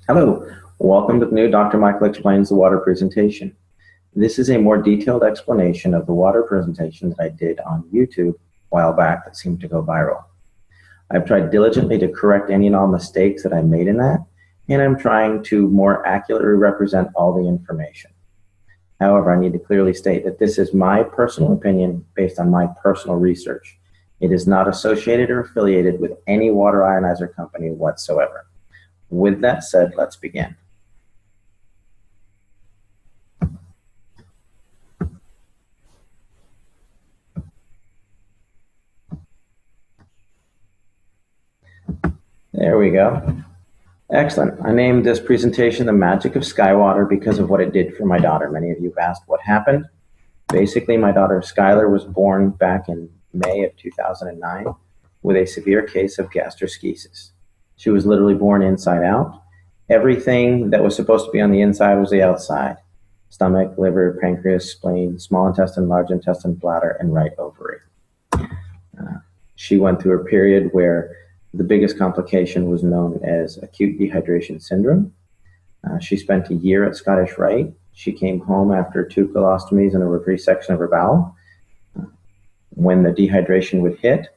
Hello, welcome to the new Dr. Michael Explains the Water presentation. This is a more detailed explanation of the water presentation that I did on YouTube a while back that seemed to go viral. I've tried diligently to correct any and all mistakes that I made in that, and I'm trying to more accurately represent all the information. However, I need to clearly state that this is my personal opinion based on my personal research. It is not associated or affiliated with any water ionizer company whatsoever. With that said, let's begin. There we go. Excellent. I named this presentation The Magic of Skywater because of what it did for my daughter. Many of you have asked what happened. Basically, my daughter Skylar was born back in May of 2009 with a severe case of gastroschisis. She was literally born inside out. Everything that was supposed to be on the inside was the outside. Stomach, liver, pancreas, spleen, small intestine, large intestine, bladder, and right ovary. She went through a period where the biggest complication was known as acute dehydration syndrome. She spent a year at Scottish Rite. She came home after 2 colostomies and a resection of her bowel. When the dehydration would hit,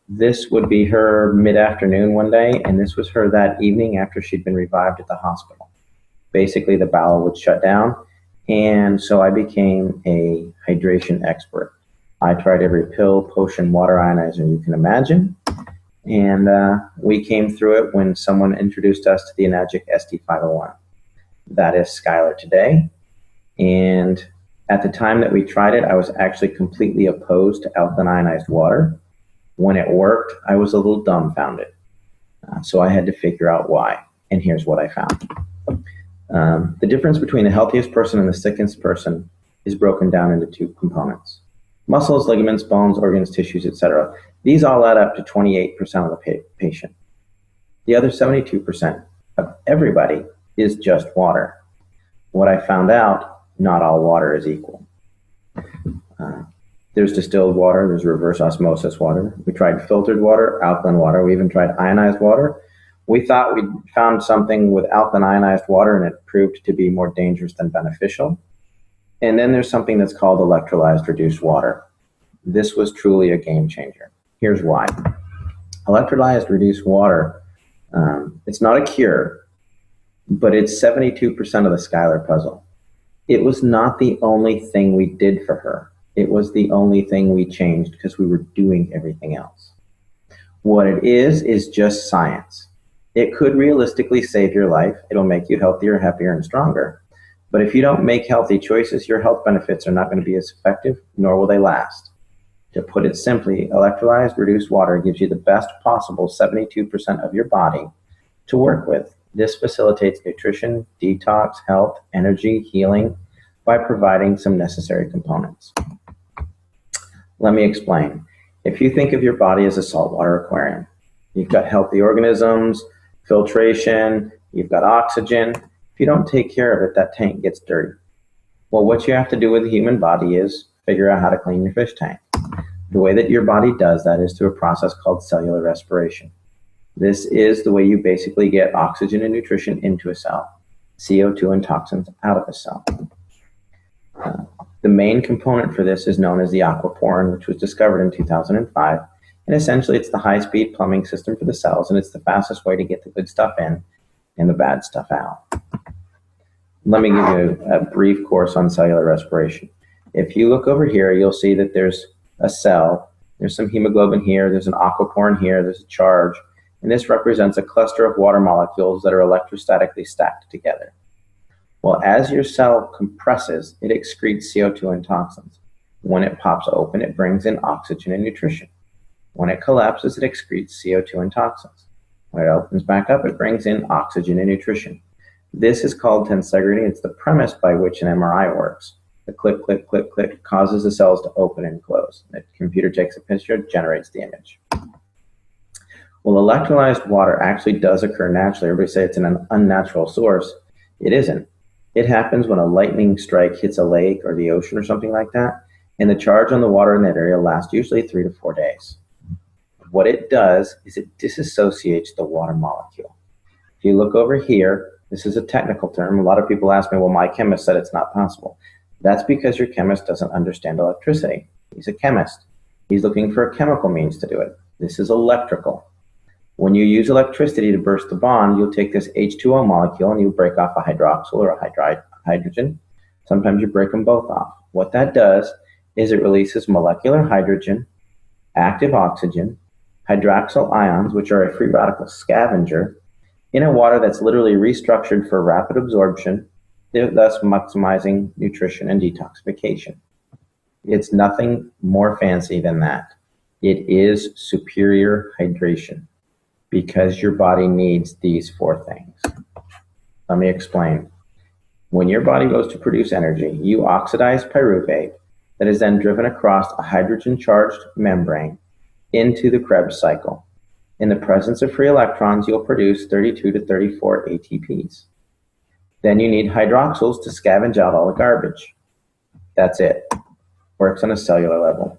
this would be her mid-afternoon one day, and this was her that evening after she'd been revived at the hospital. Basically, the bowel would shut down, and so I became a hydration expert. I tried every pill, potion, water ionizer you can imagine, and we came through it when someone introduced us to the Enagic SD501. That is Skylar today, and at the time that we tried it, I was actually completely opposed to alkaline ionized water. When it worked, I was a little dumbfounded. So I had to figure out why, and here's what I found. The difference between the healthiest person and the sickest person is broken down into 2 components. Muscles, ligaments, bones, organs, tissues, etc. These all add up to 28% of the patient. The other 72% of everybody is just water. What I found out, not all water is equal. There's distilled water, there's reverse osmosis water. We tried filtered water, alkaline water, we even tried ionized water. We thought we'd found something with alkaline ionized water and it proved to be more dangerous than beneficial. And then there's something that's called electrolyzed reduced water. This was truly a game changer. Here's why. Electrolyzed reduced water, it's not a cure, but it's 72% of the Skylar puzzle. It was not the only thing we did for her. It was the only thing we changed because we were doing everything else. What it is just science. It could realistically save your life. It'll make you healthier, happier, and stronger. But if you don't make healthy choices, your health benefits are not going to be as effective, nor will they last. To put it simply, electrolyzed reduced water gives you the best possible 72% of your body to work with. This facilitates nutrition, detox, health, energy, healing by providing some necessary components. Let me explain. If you think of your body as a saltwater aquarium, you've got healthy organisms, filtration, you've got oxygen. If you don't take care of it, that tank gets dirty. Well, what you have to do with the human body is figure out how to clean your fish tank. The way that your body does that is through a process called cellular respiration. This is the way you basically get oxygen and nutrition into a cell, CO2 and toxins out of a cell. The main component for this is known as the aquaporin, which was discovered in 2005. And essentially, it's the high-speed plumbing system for the cells, and it's the fastest way to get the good stuff in and the bad stuff out. Let me give you a brief course on cellular respiration. If you look over here, you'll see that there's a cell. There's some hemoglobin here. There's an aquaporin here. There's a charge. And this represents a cluster of water molecules that are electrostatically stacked together. Well, as your cell compresses, it excretes CO2 and toxins. When it pops open, it brings in oxygen and nutrition. When it collapses, it excretes CO2 and toxins. When it opens back up, it brings in oxygen and nutrition. This is called tensegrity. It's the premise by which an MRI works. The click, click, click, click causes the cells to open and close. The computer takes a picture, generates the image. Well, electrolyzed water actually does occur naturally. Everybody say it's an unnatural source. It isn't. It happens when a lightning strike hits a lake or the ocean or something like that, and the charge on the water in that area lasts usually 3 to 4 days. What it does is it disassociates the water molecule. If you look over here, This is a technical term. A lot of people ask me, well, my chemist said it's not possible. That's because your chemist doesn't understand electricity. He's a chemist. He's looking for a chemical means to do it. This is electrical. When you use electricity to burst the bond, you'll take this H2O molecule and you break off a hydroxyl or a hydrogen. Sometimes you break them both off. What that does is it releases molecular hydrogen, active oxygen, hydroxyl ions, which are a free radical scavenger, in a water that's literally restructured for rapid absorption, thus maximizing nutrition and detoxification. It's nothing more fancy than that. It is superior hydration because your body needs these four things. Let me explain. When your body goes to produce energy, you oxidize pyruvate that is then driven across a hydrogen-charged membrane into the Krebs cycle. In the presence of free electrons, you'll produce 32 to 34 ATPs. Then you need hydroxyls to scavenge out all the garbage. That's it. Works on a cellular level.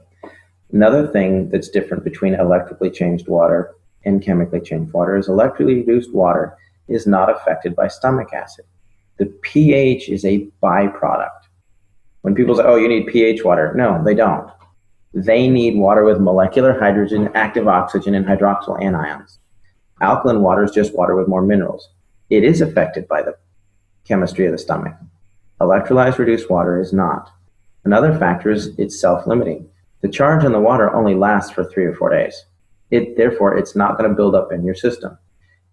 Another thing that's different between electrically changed water and chemically changed water is electrically reduced water is not affected by stomach acid. The pH is a byproduct. When people say, oh, you need pH water, no, they don't. They need water with molecular hydrogen, active oxygen, and hydroxyl anions. Alkaline water is just water with more minerals. It is affected by the chemistry of the stomach. Electrolyzed reduced water is not. Another factor is it's self-limiting. The charge on the water only lasts for 3 or 4 days. Therefore, it's not going to build up in your system.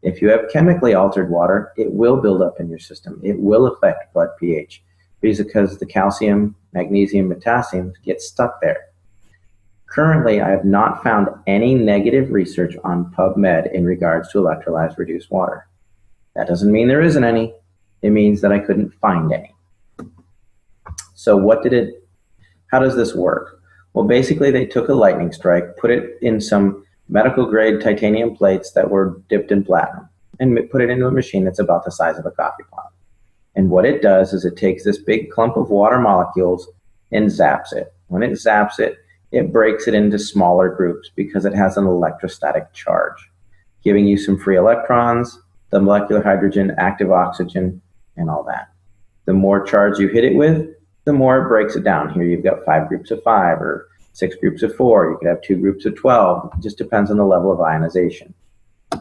If you have chemically altered water, it will build up in your system. It will affect blood pH because the calcium, magnesium, potassium get stuck there. Currently, I have not found any negative research on PubMed in regards to electrolyzed reduced water. That doesn't mean there isn't any. It means that I couldn't find any. So how does this work? Well, basically they took a lightning strike, put it in some medical grade titanium plates that were dipped in platinum and put it into a machine that's about the size of a coffee pot. And what it does is it takes this big clump of water molecules and zaps it. When it zaps it, it breaks it into smaller groups because it has an electrostatic charge, giving you some free electrons, the molecular hydrogen, active oxygen, and all that. The more charge you hit it with, the more it breaks it down. Here you've got 5 groups of 5 or 6 groups of 4. You could have 2 groups of 12. It just depends on the level of ionization.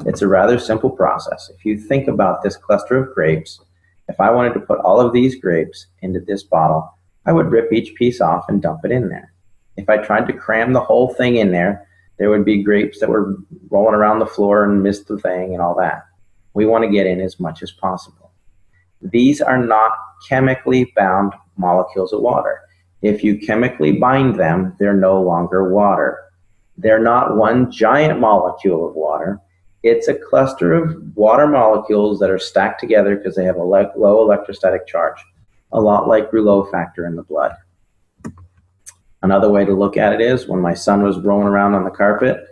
It's a rather simple process. If you think about this cluster of grapes, if I wanted to put all of these grapes into this bottle, I would rip each piece off and dump it in there. If I tried to cram the whole thing in there, there would be grapes that were rolling around the floor and missed the thing and all that. We want to get in as much as possible. These are not chemically bound molecules of water. If you chemically bind them, they're no longer water. They're not one giant molecule of water. It's a cluster of water molecules that are stacked together because they have a low electrostatic charge, a lot like Rouleau factor in the blood. Another way to look at it is when my son was rolling around on the carpet,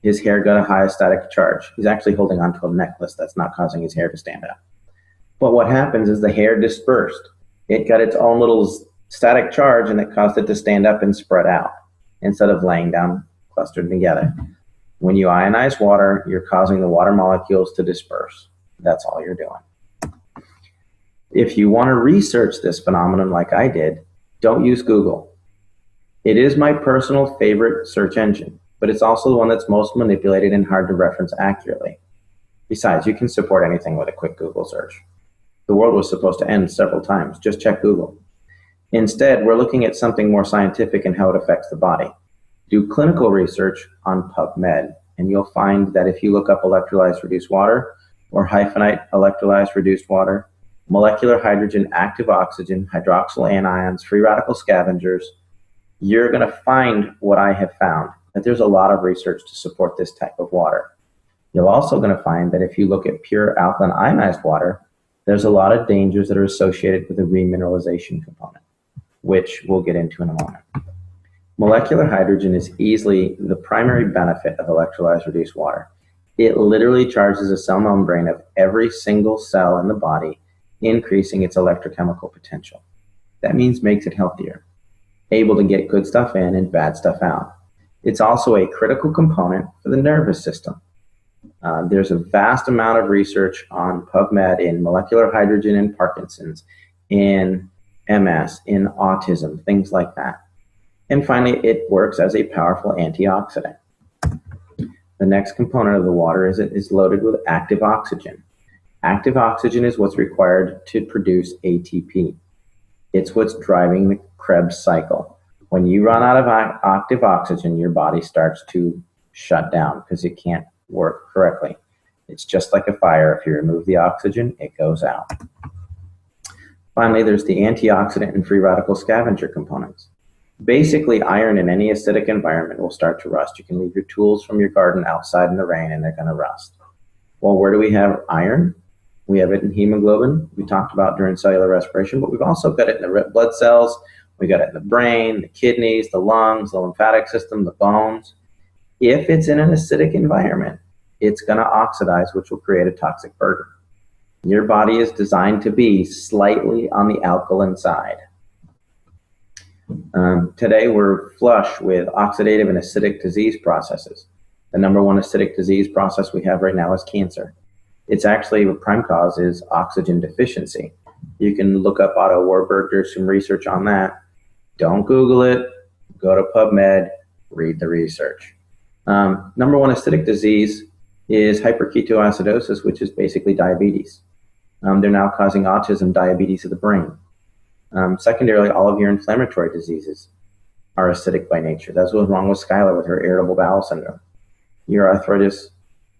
his hair got a high static charge. He's actually holding onto a necklace that's not causing his hair to stand up. But what happens is the hair dispersed. It got its own little static charge and it caused it to stand up and spread out instead of laying down clustered together. When you ionize water, you're causing the water molecules to disperse. That's all you're doing. If you want to research this phenomenon like I did, don't use Google. It is my personal favorite search engine, but it's also the one that's most manipulated and hard to reference accurately. Besides, you can support anything with a quick Google search. The world was supposed to end several times. Just check Google. Instead, we're looking at something more scientific and how it affects the body. Do clinical research on PubMed, and you'll find that if you look up electrolyzed reduced water or hyphenate electrolyzed reduced water, molecular hydrogen, active oxygen, hydroxyl anions, free radical scavengers, you're going to find what I have found, that there's a lot of research to support this type of water. You're also going to find that if you look at pure alkaline ionized water, there's a lot of dangers that are associated with the remineralization component, which we'll get into in a moment. Molecular hydrogen is easily the primary benefit of electrolyzed reduced water. It literally charges the cell membrane of every single cell in the body, increasing its electrochemical potential. That means makes it healthier, able to get good stuff in and bad stuff out. It's also a critical component for the nervous system. There's a vast amount of research on PubMed in molecular hydrogen in Parkinson's, in MS, in autism, things like that. And finally, it works as a powerful antioxidant. The next component of the water is it is loaded with active oxygen. Active oxygen is what's required to produce ATP. It's what's driving the Krebs cycle. When you run out of active oxygen, your body starts to shut down because it can't work correctly. It's just like a fire. If you remove the oxygen, it goes out. Finally, there's the antioxidant and free radical scavenger components. Basically, iron in any acidic environment will start to rust. You can leave your tools from your garden outside in the rain and they're going to rust. Well, where do we have iron? We have it in hemoglobin, we talked about during cellular respiration, but we've also got it in the red blood cells. We got it in the brain, the kidneys, the lungs, the lymphatic system, the bones. If it's in an acidic environment, it's going to oxidize, which will create a toxic burden. Your body is designed to be slightly on the alkaline side. Today, we're flush with oxidative and acidic disease processes. The number one acidic disease process we have right now is cancer. It's actually, the prime cause is oxygen deficiency. You can look up Otto Warburg, there's some research on that. Don't Google it, go to PubMed, read the research. Number one acidic disease is hyperketoacidosis, which is basically diabetes. They're now causing autism, diabetes of the brain. Secondarily, all of your inflammatory diseases are acidic by nature. That's what's wrong with Skylar with her irritable bowel syndrome. Your arthritis,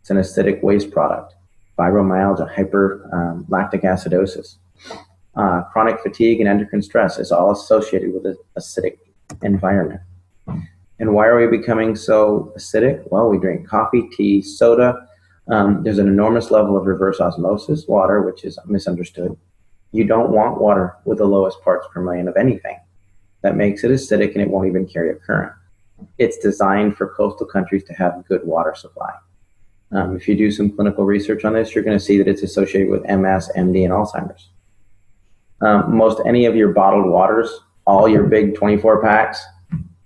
it's an acidic waste product. Fibromyalgia, hyperlactic acidosis. Chronic fatigue and endocrine stress is all associated with an acidic environment. And why are we becoming so acidic? Well, we drink coffee, tea, soda. There's an enormous level of reverse osmosis, water, which is misunderstood. You don't want water with the lowest parts per million of anything. That makes it acidic and it won't even carry a current. It's designed for coastal countries to have good water supply. If you do some clinical research on this, you're going to see that it's associated with MS, MD, and Alzheimer's. Most any of your bottled waters, all your big 24 packs,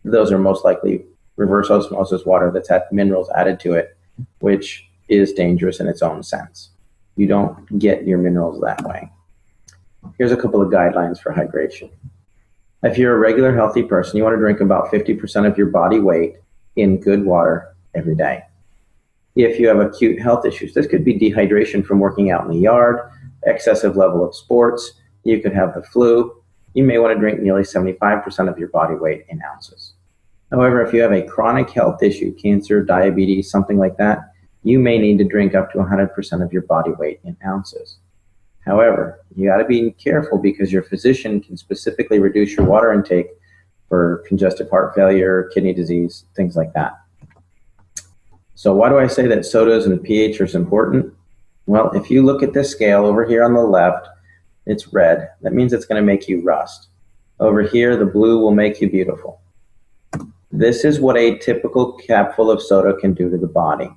those are most likely reverse osmosis water that's had minerals added to it, which is dangerous in its own sense. You don't get your minerals that way. Here's a couple of guidelines for hydration. If you're a regular healthy person, you want to drink about 50% of your body weight in good water every day. If you have acute health issues, this could be dehydration from working out in the yard, excessive level of sports, you could have the flu, you may want to drink nearly 75% of your body weight in ounces. However, if you have a chronic health issue, cancer, diabetes, something like that, you may need to drink up to 100% of your body weight in ounces. However, you got to be careful because your physician can specifically reduce your water intake for congestive heart failure, kidney disease, things like that. So why do I say that sodas and pH are important? Well, if you look at this scale over here on the left, it's red. That means it's going to make you rust. Over here, the blue will make you beautiful. This is what a typical capful of soda can do to the body.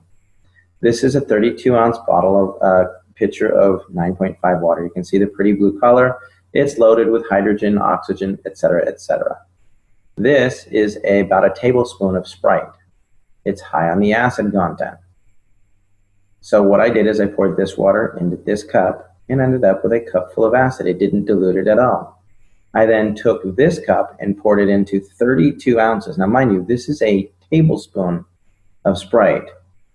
This is a 32-ounce bottle of pitcher of 9.5 water. You can see the pretty blue color. It's loaded with hydrogen, oxygen, etc., etc. This is about a tablespoon of Sprite. It's high on the acid content. So what I did is I poured this water into this cup and ended up with a cup full of acid. It didn't dilute it at all. I then took this cup and poured it into 32 ounces. Now, mind you, this is a tablespoon of Sprite,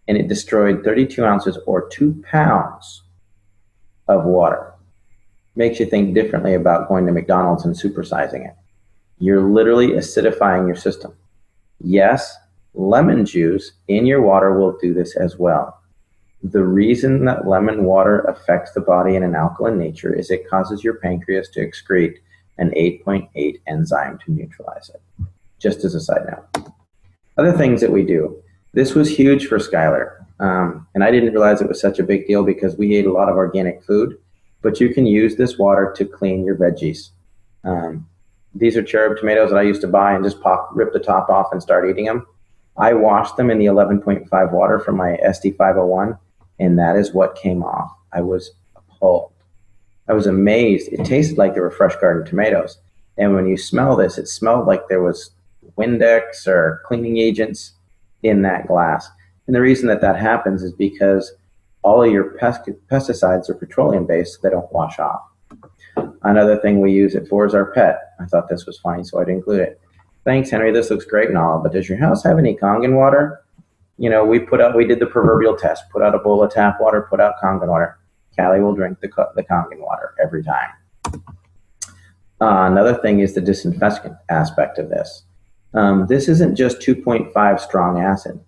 and it destroyed 32 ounces or 2 pounds of water. Makes you think differently about going to McDonald's and supersizing it. You're literally acidifying your system. Yes, lemon juice in your water will do this as well. The reason that lemon water affects the body in an alkaline nature is it causes your pancreas to excrete an 8.8 enzyme to neutralize it. Just as a side note. Other things that we do. This was huge for Skylar. And I didn't realize it was such a big deal because we ate a lot of organic food. But you can use this water to clean your veggies. These are cherub tomatoes that I used to buy and just rip the top off and start eating them. I washed them in the 11.5 water from my SD501, and that is what came off. I was appalled. I was amazed. It tasted like they were fresh garden tomatoes. And when you smell this, it smelled like there was Windex or cleaning agents in that glass. And the reason that that happens is because all of your pesticides are petroleum-based, so they don't wash off. Another thing we use it for is our pet. I thought this was funny, so I'd include it. Thanks, Henry. This looks great and all, but does your house have any Kangen water? You know, we did the proverbial test. Put out a bowl of tap water, put out Kangen water. Callie will drink the Kangen water every time. Another thing is the disinfectant aspect of this. This isn't just 2.5 strong acid.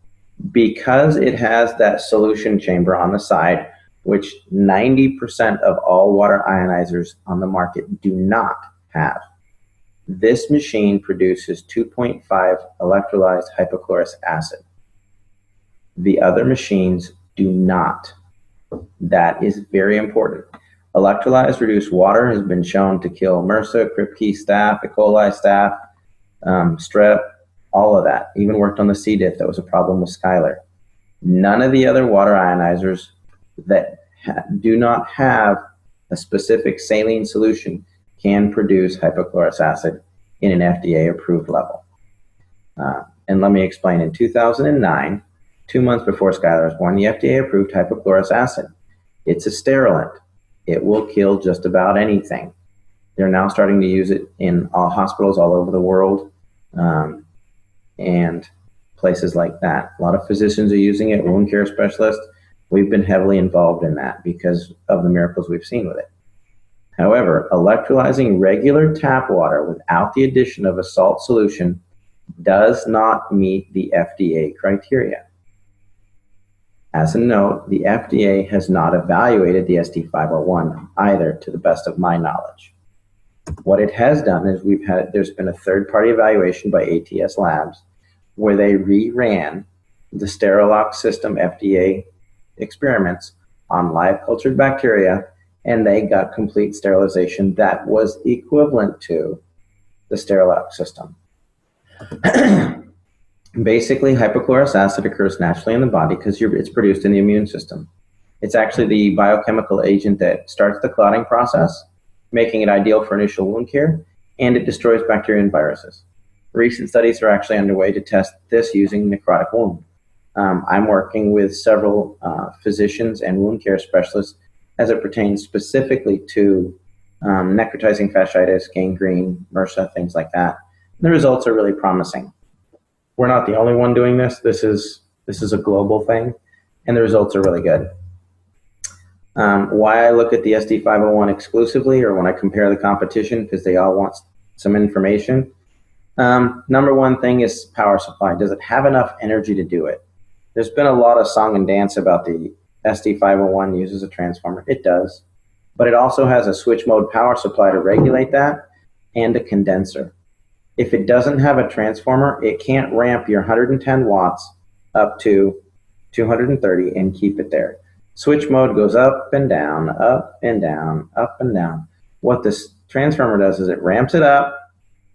Because it has that solution chamber on the side, which 90% of all water ionizers on the market do not have. This machine produces 2.5 electrolyzed hypochlorous acid. The other machines do not. That is very important. Electrolyzed reduced water has been shown to kill MRSA, Kripke staph, E. coli staph, strep, all of that. Even worked on the C. diff. That was a problem with Skylar. None of the other water ionizers that do not have a specific saline solution can produce hypochlorous acid in an FDA-approved level. And let me explain. In 2009, 2 months before Skylar was born, the FDA approved hypochlorous acid. It's a sterilant. It will kill just about anything. They're now starting to use it in all hospitals all over the world and places like that. A lot of physicians are using it, wound care specialists. We've been heavily involved in that because of the miracles we've seen with it. However, electrolyzing regular tap water without the addition of a salt solution does not meet the FDA criteria. As a note, the FDA has not evaluated the SD501 either, to the best of my knowledge. What it has done is there's been a third-party evaluation by ATS Labs where they reran the Sterilox system FDA experiments on live cultured bacteria, and they got complete sterilization that was equivalent to the Sterilox system. Basically, hypochlorous acid occurs naturally in the body because it's produced in the immune system. It's actually the biochemical agent that starts the clotting process, making it ideal for initial wound care, and it destroys bacteria and viruses. Recent studies are actually underway to test this using necrotic wound. I'm working with several physicians and wound care specialists as it pertains specifically to necrotizing fasciitis, gangrene, MRSA, things like that. And the results are really promising. We're not the only one doing this. This is a global thing, and the results are really good. Why I look at the SD501 exclusively, or when I compare the competition, because they all want some information. Number one thing is power supply. Does it have enough energy to do it? There's been a lot of song and dance about the SD501 uses a transformer. It does, but it also has a switch mode power supply to regulate that and a condenser. If it doesn't have a transformer, it can't ramp your 110 watts up to 230 and keep it there. Switch mode goes up and down, up and down, up and down. What this transformer does is it ramps it up,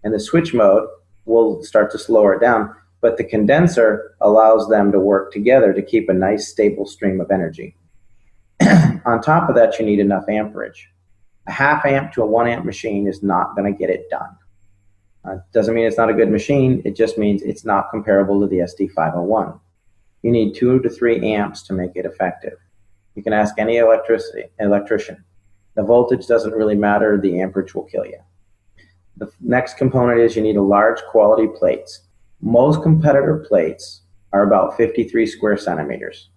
and the switch mode will start to slow it down, but the condenser allows them to work together to keep a nice stable stream of energy. On top of that, you need enough amperage. A half amp to a 1 amp machine is not going to get it done. Doesn't mean it's not a good machine, it just means it's not comparable to the SD501. You need 2 to 3 amps to make it effective. You can ask any electrician. The voltage doesn't really matter, the amperage will kill you. The next component is you need a large quality plates. Most competitor plates are about 53 square centimeters.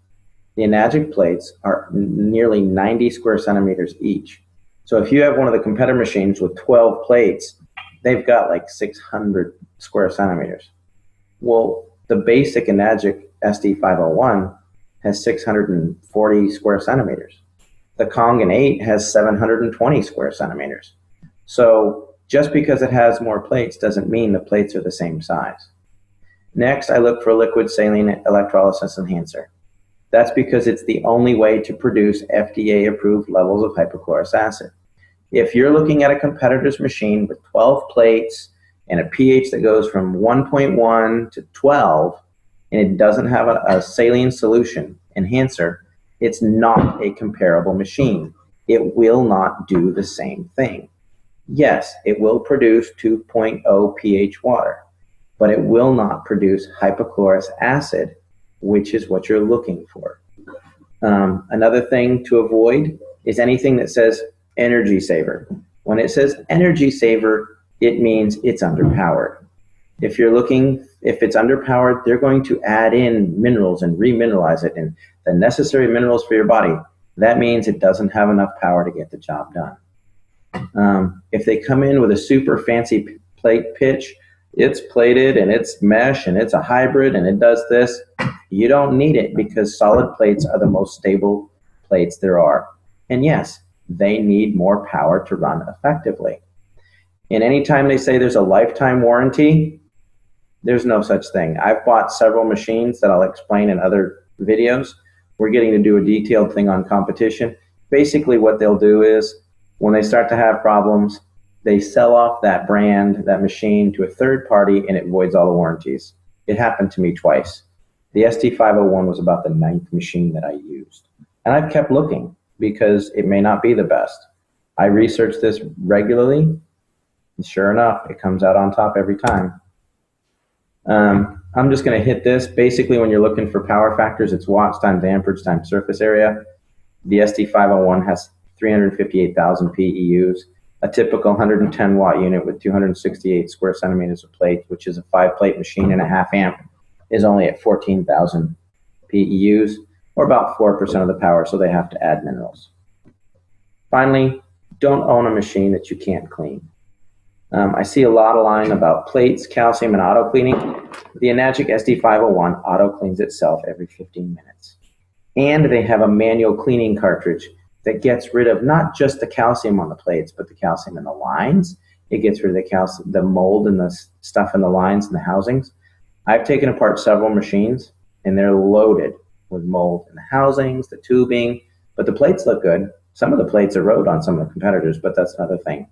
The Enagic plates are nearly 90 square centimeters each. So if you have one of the competitor machines with 12 plates, they've got like 600 square centimeters. Well, the basic Enagic SD501 has 640 square centimeters. The Kangen 8 has 720 square centimeters. So just because it has more plates doesn't mean the plates are the same size. Next, I look for a liquid saline electrolysis enhancer. That's because it's the only way to produce FDA-approved levels of hypochlorous acid. If you're looking at a competitor's machine with 12 plates and a pH that goes from 1.1 to 12, and it doesn't have a saline solution enhancer, it's not a comparable machine. It will not do the same thing. Yes, it will produce 2.0 pH water, but it will not produce hypochlorous acid which is what you're looking for. Another thing to avoid is anything that says energy saver. When it says energy saver, it means it's underpowered. If it's underpowered, they're going to add in minerals and remineralize it and the necessary minerals for your body. That means it doesn't have enough power to get the job done. If they come in with a super fancy plate pitch, it's plated and it's mesh and it's a hybrid and it does this, you don't need it because solid plates are the most stable plates there are. And yes, they need more power to run effectively. And anytime they say there's a lifetime warranty, there's no such thing. I've bought several machines that I'll explain in other videos. We're getting to do a detailed thing on competition. Basically what they'll do is when they start to have problems, they sell off that brand, that machine to a third party and it voids all the warranties. It happened to me twice. The ST501 was about the 9th machine that I used. And I've kept looking because it may not be the best. I research this regularly, and sure enough, it comes out on top every time. I'm just going to hit this. Basically, when you're looking for power factors, it's watts times amperage times surface area. The ST501 has 358,000 PEUs. A typical 110 watt unit with 268 square centimeters of plate, which is a 5-plate machine and a half amp, is only at 14,000 PEUs, or about 4% of the power, so they have to add minerals. Finally, don't own a machine that you can't clean. I see a lot of line about plates, calcium, and auto cleaning. The Enagic SD501 auto cleans itself every 15 minutes. And they have a manual cleaning cartridge that gets rid of not just the calcium on the plates, but the calcium in the lines. It gets rid of the calcium, the mold and the stuff in the lines and the housings. I've taken apart several machines and they're loaded with mold in the housings, the tubing, but the plates look good. Some of the plates erode on some of the competitors, but that's another thing.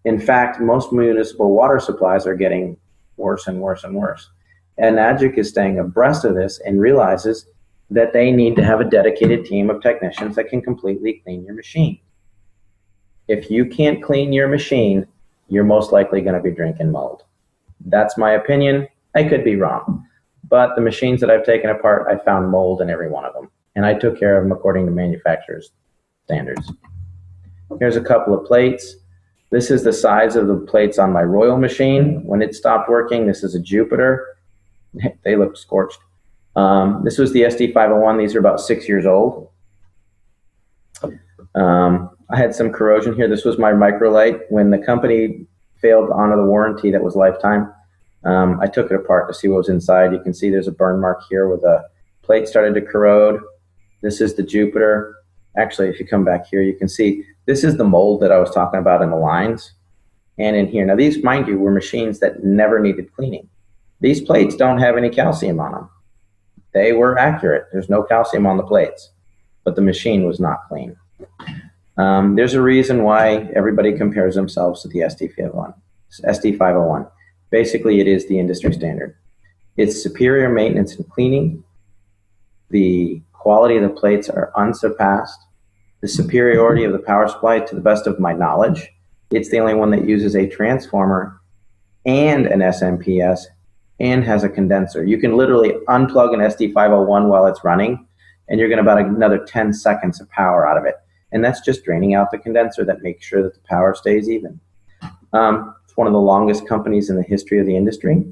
In fact, most municipal water supplies are getting worse and worse and worse. And Enagic is staying abreast of this and realizes that they need to have a dedicated team of technicians that can completely clean your machine. If you can't clean your machine, you're most likely going to be drinking mold. That's my opinion. I could be wrong. But the machines that I've taken apart, I found mold in every one of them. And I took care of them according to manufacturer's standards. Here's a couple of plates. This is the size of the plates on my Royal machine. When it stopped working, this is a Jupiter. They look scorched. This was the SD501. These are about 6 years old. I had some corrosion here. This was my microlight. When the company failed to honor the warranty that was lifetime, I took it apart to see what was inside. You can see there's a burn mark here where the plate started to corrode. This is the Jupiter. Actually, if you come back here, you can see this is the mold that I was talking about in the lines and in here. Now these, mind you, were machines that never needed cleaning. These plates don't have any calcium on them. They were accurate. There's no calcium on the plates, but the machine was not clean. There's a reason why everybody compares themselves to the SD501. Basically, it is the industry standard. It's superior maintenance and cleaning. The quality of the plates are unsurpassed. The superiority of the power supply, to the best of my knowledge, it's the only one that uses a transformer and an SMPS and has a condenser. You can literally unplug an SD501 while it's running, and you're going to about another 10 seconds of power out of it. And that's just draining out the condenser that makes sure that the power stays even. It's one of the longest companies in the history of the industry.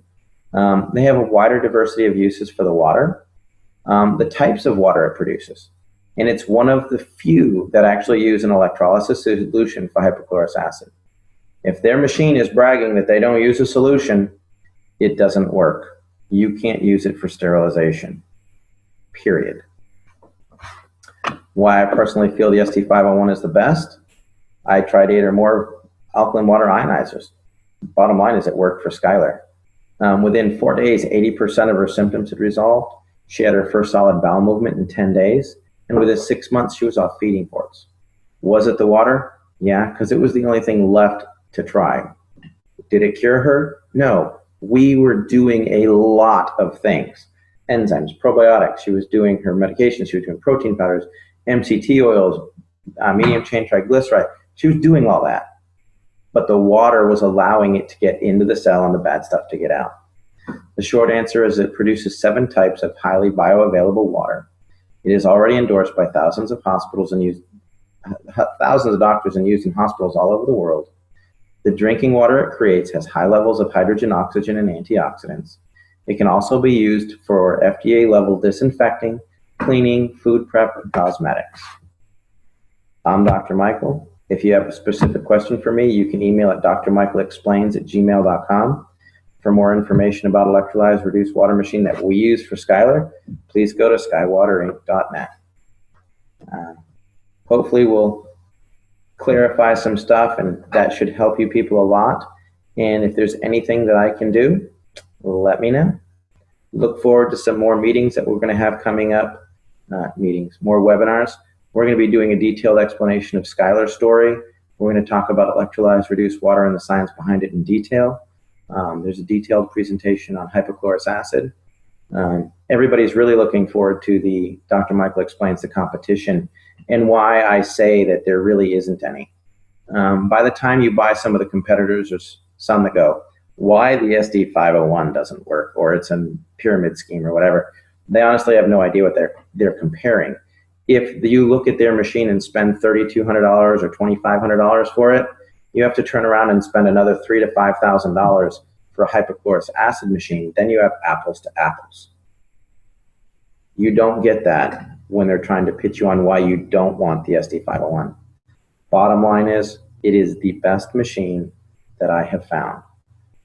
They have a wider diversity of uses for the water, the types of water it produces. And it's one of the few that actually use an electrolysis solution for hypochlorous acid. If their machine is bragging that they don't use a solution, it doesn't work. You can't use it for sterilization, period. Why I personally feel the ST501 is the best, I tried 8 or more alkaline water ionizers. Bottom line is it worked for Skylar. Within 4 days, 80% of her symptoms had resolved. She had her first solid bowel movement in 10 days. And within 6 months, she was off feeding ports. Was it the water? Yeah, because it was the only thing left to try. Did it cure her? No. We were doing a lot of things. Enzymes, probiotics. She was doing her medications. She was doing protein powders, MCT oils, medium chain triglyceride. She was doing all that. But the water was allowing it to get into the cell and the bad stuff to get out. The short answer is it produces 7 types of highly bioavailable water. It is already endorsed by thousands of hospitals and used thousands of doctors and used in hospitals all over the world. The drinking water it creates has high levels of hydrogen, oxygen, and antioxidants. It can also be used for FDA-level disinfecting, cleaning, food prep, and cosmetics. I'm Dr. Michael. If you have a specific question for me, you can email at drmichaelexplains@gmail.com. For more information about electrolyzed reduced water machine that we use for Skylar, please go to skywaterinc.net. Hopefully we'll clarify some stuff, and that should help you people a lot. And if there's anything that I can do, let me know. Look forward to some more meetings that we're going to have coming up, more webinars. We're going to be doing a detailed explanation of Skylar's story. We're going to talk about electrolyzed reduced water and the science behind it in detail. There's a detailed presentation on hypochlorous acid. Everybody's really looking forward to the Dr. Michael Explains the competition and why I say that there really isn't any. By the time you buy some of the competitors, there's some that go, why the SD501 doesn't work, or it's a pyramid scheme or whatever. They honestly have no idea what they're comparing. If you look at their machine and spend $3,200 or $2,500 for it, you have to turn around and spend another $3,000 to $5,000 for a hypochlorous acid machine. Then you have apples to apples. You don't get that when they're trying to pitch you on why you don't want the SD501. Bottom line is, it is the best machine that I have found.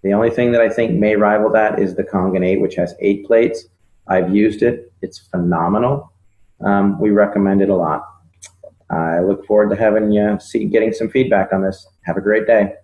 The only thing that I think may rival that is the Kangen 8, which has 8 plates. I've used it. It's phenomenal. We recommend it a lot. I look forward to having you getting some feedback on this. Have a great day.